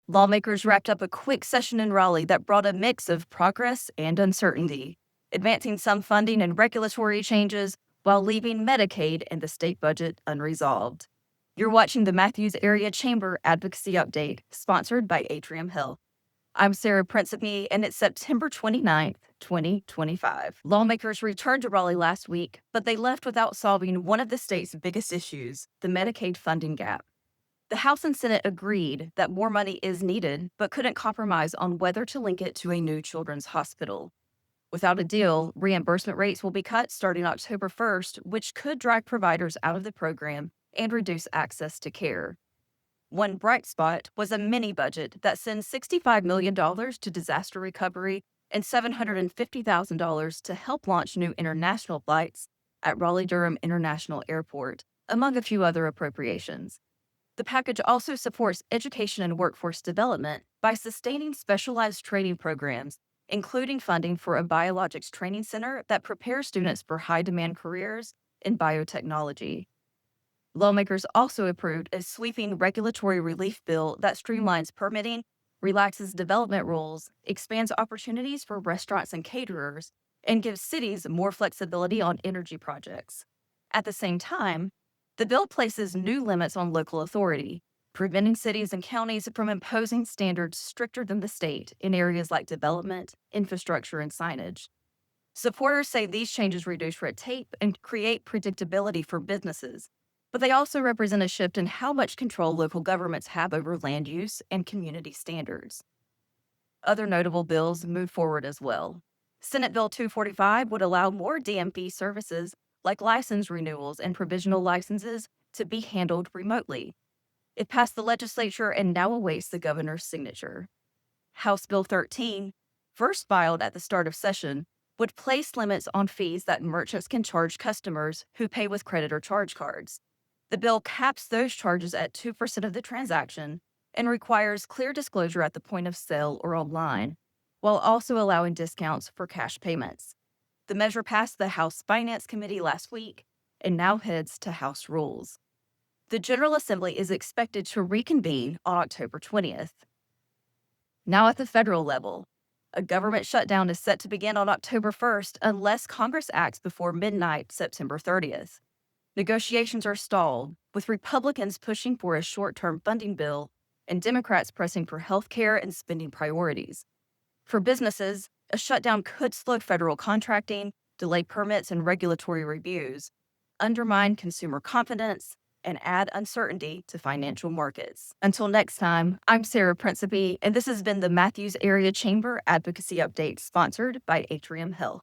Lawmakers wrapped up a quick session in Raleigh that brought a mix of progress and uncertainty, advancing some funding and regulatory changes while leaving Medicaid and the state budget unresolved. You're watching the Matthews Area Chamber Advocacy Update, sponsored by Atrium Health. I'm Sarah Principe, and it's September 29th, 2025. Lawmakers returned to Raleigh last week, but they left without solving one of the state's biggest issues, the Medicaid funding gap. The House and Senate agreed that more money is needed, but couldn't compromise on whether to link it to a new children's hospital. Without a deal, reimbursement rates will be cut starting October 1st, which could drive providers out of the program and reduce access to care. One bright spot was a mini budget that sends $65 million to disaster recovery and $750,000 to help launch new international flights at Raleigh-Durham International Airport, among a few other appropriations. The package also supports education and workforce development by sustaining specialized training programs, including funding for a biologics training center that prepares students for high-demand careers in biotechnology. Lawmakers also approved a sweeping regulatory relief bill that streamlines permitting, relaxes development rules, expands opportunities for restaurants and caterers, and gives cities more flexibility on energy projects. At the same time, the bill places new limits on local authority, preventing cities and counties from imposing standards stricter than the state in areas like development, infrastructure, and signage. Supporters say these changes reduce red tape and create predictability for businesses, but they also represent a shift in how much control local governments have over land use and community standards. Other notable bills move forward as well. Senate Bill 245 would allow more DMV services like license renewals and provisional licenses to be handled remotely. It passed the legislature and now awaits the governor's signature. House Bill 13, first filed at the start of session, would place limits on fees that merchants can charge customers who pay with credit or charge cards. The bill caps those charges at 2% of the transaction and requires clear disclosure at the point of sale or online, while also allowing discounts for cash payments. The measure passed the House Finance Committee last week and now heads to House Rules. The General Assembly is expected to reconvene on October 20th. Now at the federal level, a government shutdown is set to begin on October 1st unless Congress acts before midnight, September 30th. Negotiations are stalled, with Republicans pushing for a short-term funding bill and Democrats pressing for health care and spending priorities. For businesses, a shutdown could slow federal contracting, delay permits and regulatory reviews, undermine consumer confidence, and add uncertainty to financial markets. Until next time, I'm Sarah Principe, and this has been the Matthews Area Chamber Advocacy Update, sponsored by Atrium Health.